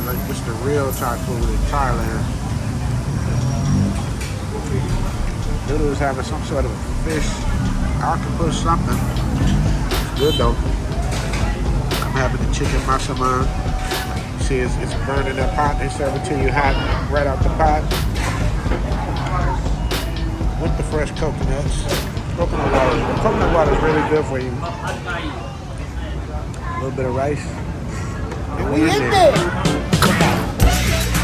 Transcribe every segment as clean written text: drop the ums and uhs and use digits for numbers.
like this the real Thai food in Thailand. Noodle is having some sort of fish, octopus, something. Good though. I'm having the chicken masaman. See, it's burned in that pot. They serve it to you hot, right out the pot. With the fresh coconuts. Coconut water. Coconut water is really good for you. A little bit of rice. And we in there.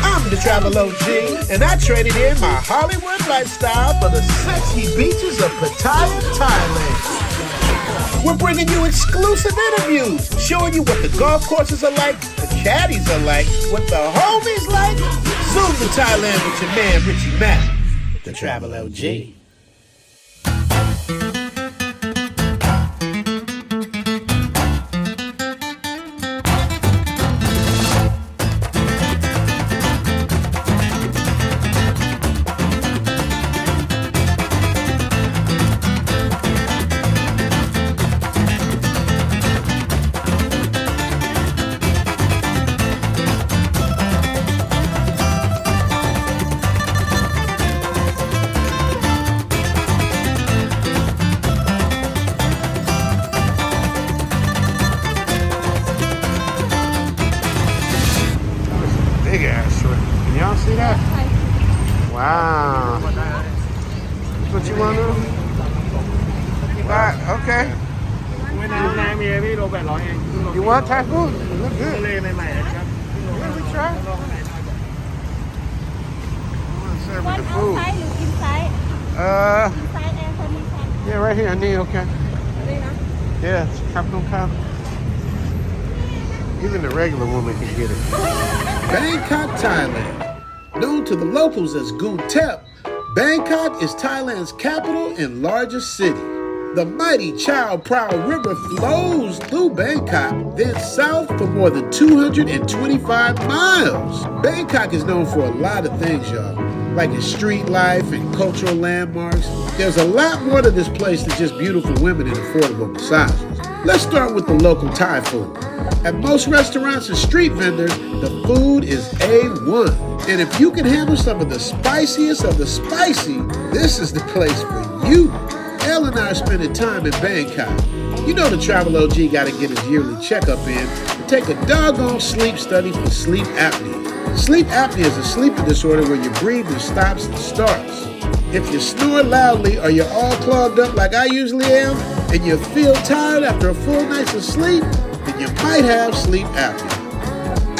I'm the Travel OG, and I traded in my Hollywood lifestyle for the sexy beaches of Pattaya, Thailand. We're bringing you exclusive interviews, showing you what the golf courses are like, the caddies are like, what the homies like. Zoom to Thailand with your man Richie Mack, the Travel OG. Big ass shrimp. Can y'all see that? Wow. That's what you want to do? Right, okay. You want Thai food? It look good. Yeah, we try. I want to serve with the food. Inside and inside. Yeah, right here. I need, okay. Yeah, it's capital cup. Even the regular woman can get it. Bangkok, Thailand. Known to the locals as Gung Tep, Bangkok is Thailand's capital and largest city. The mighty Chao Phrao River flows through Bangkok, then south for more than 225 miles. Bangkok is known for a lot of things, y'all, like its street life and cultural landmarks. There's a lot more to this place than just beautiful women and affordable massages. Let's start with the local Thai food. At most restaurants and street vendors, the food is A1. And if you can handle some of the spiciest of the spicy, this is the place for you. Elle and I are spending time in Bangkok. You know the Travel OG got to get his yearly checkup in and take a doggone sleep study for sleep apnea. Sleep apnea is a sleeping disorder where your breathing stops and starts. If you snore loudly or you're all clogged up like I usually am, and you feel tired after a full night of sleep, then you might have sleep apnea.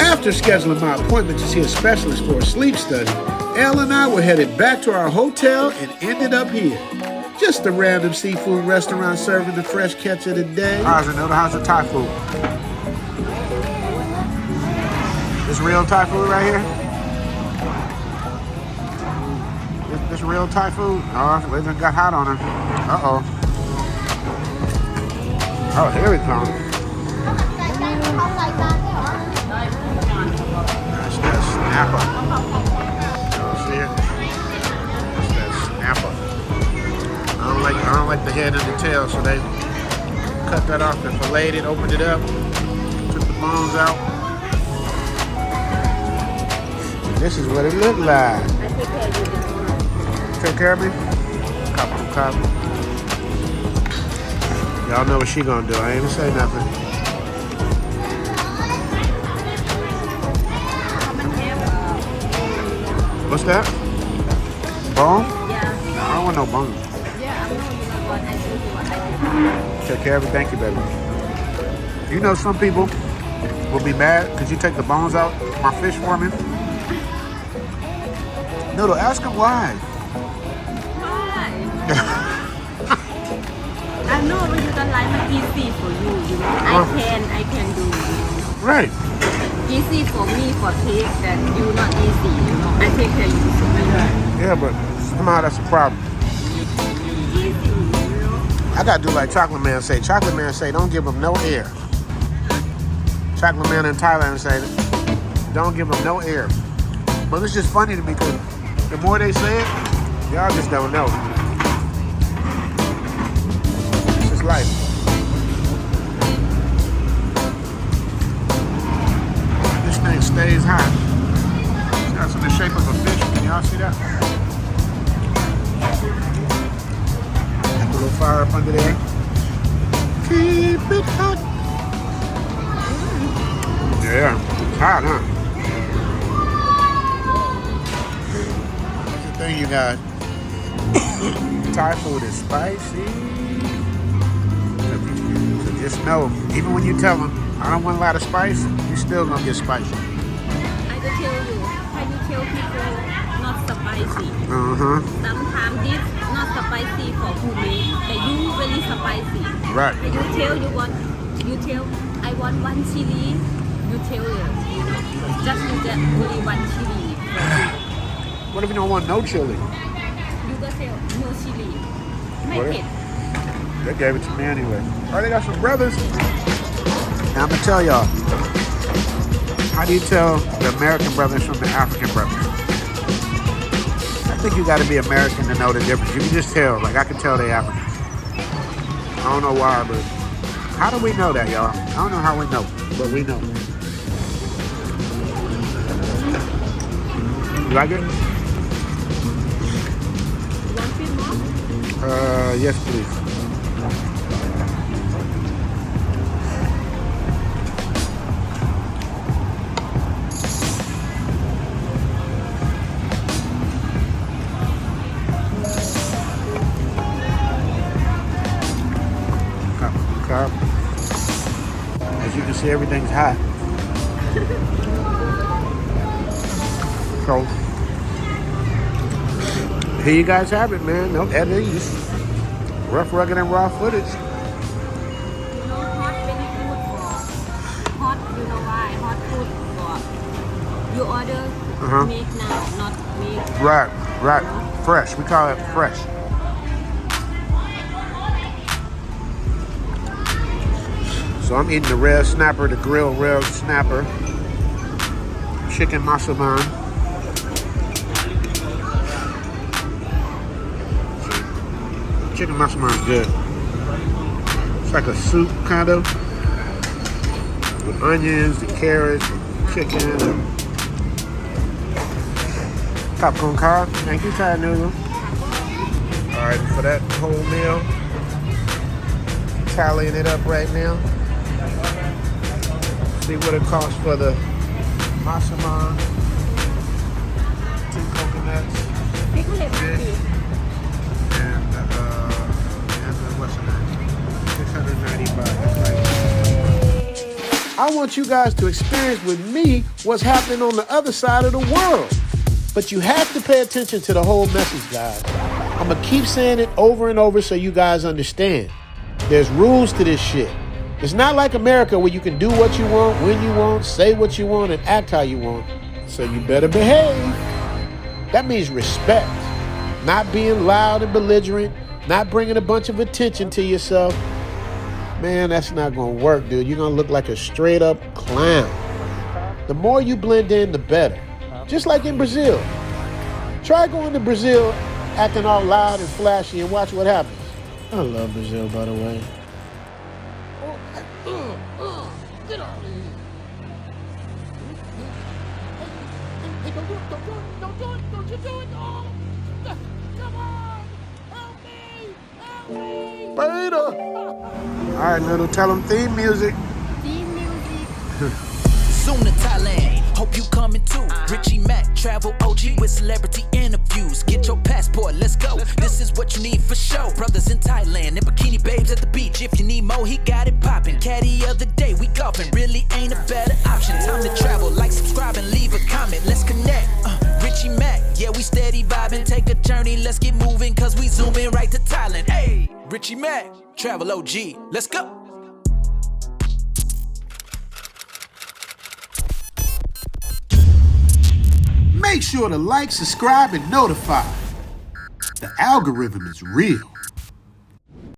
After scheduling my appointment to see a specialist for a sleep study, Elle and I were headed back to our hotel and ended up here. Just a random seafood restaurant serving the fresh catch of the day. How's the Thai food? This real Thai food right here? This real Thai food? Oh, it done got hot on her. Uh-oh. Oh, here we come. That's that snapper. Oh, see it? That's that snapper. I don't like the head and the tail, so they cut that off and filleted it, opened it up, took the bones out. This is what it looked like. Take care of me? Cop. Y'all know what she gonna do. I ain't gonna say nothing. What's that? Bone? Yeah. I don't want no bone. Take care of it. Thank you, baby. You know some people will be mad because you take the bones out my fish for me. Noodle, ask him why. Why? I know when you don't like it easy for you, you know. I can do. Right. Easy for me for take that you not easy, you know. I take care of you so much. Yeah, but somehow that's a problem. Easy, you know. I gotta do like Chocolate Man say. Chocolate Man say, don't give him no air. Chocolate Man in Thailand say, don't give him no air. But it's just funny to me because the more they say it, y'all just don't know. It's just life. This thing stays hot. fire up under there. Keep it hot. Yeah, it's hot, huh? That's the thing, you guys. Thai food is spicy. So just know, even when you tell them, I don't want a lot of spice, you still gonna get spicy. I will tell you, can you tell people not spicy? Sometimes this not spicy for homemade, but you really spicy. Right. You tell I want one chili. You tell it, just you get only one chili. What if you don't want no chili? You go tell no chili. Make it. They gave it to me anyway. Oh, they got some brothers. Now I'm gonna tell y'all. How do you tell the American brothers from the African brothers? I think you gotta be American to know the difference. You can just tell, like I can tell they African. I don't know why, but how do we know that, y'all? I don't know how we know, but we know. You like it? Want it more? Yes, please. As you can see, everything's hot. So, here you guys have it, man. No at ease. Rough, rugged, and raw footage. Hot very good for hot. You know why? Hot food for you order make now, not make. Right. Fresh. We call it fresh. So I'm eating the red snapper, the grilled red snapper, chicken masaman. Chicken masaman is good. It's like a soup kind of, with onions, the carrots, chicken, and popcorn carb. Thank you, Thai noodle. All right, for that whole meal, tallying it up right now. See what it costs for the masaman, 2 coconuts, fish, and what's the name? 690 baht. That's right. I want you guys to experience with me what's happening on the other side of the world. But you have to pay attention to the whole message, guys. I'm gonna keep saying it over and over so you guys understand. There's rules to this shit. It's not like America where you can do what you want, when you want, say what you want, and act how you want. So you better behave. That means respect. Not being loud and belligerent, not bringing a bunch of attention to yourself. Man, that's not gonna work, dude. You're gonna look like a straight up clown. The more you blend in, the better. Just like in Brazil. Try going to Brazil acting all loud and flashy and watch what happens. I love Brazil, by the way. Get out of here. Hey, don't do it. Don't you do it. Oh, come on. Help me. Beta. All right, little, tell them theme music. Theme music. Soon to Thailand, hope you coming too. Richie Mac, travel OG with celebrity interviews. Get your passport, let's go. This is what you need for show. Brothers in Thailand and bikini babes at the beach. If you need more, he got it poppin'. Caddy of the day, we golfing. Really ain't a better option. Time to travel, like, subscribe, and leave a comment. Let's connect. Richie Mac, yeah, we steady vibing. Take a journey, let's get moving, cause we zooming right to Thailand. Hey, Richie Mac, travel OG, let's go. Make sure to like, subscribe, and notify. The algorithm is real.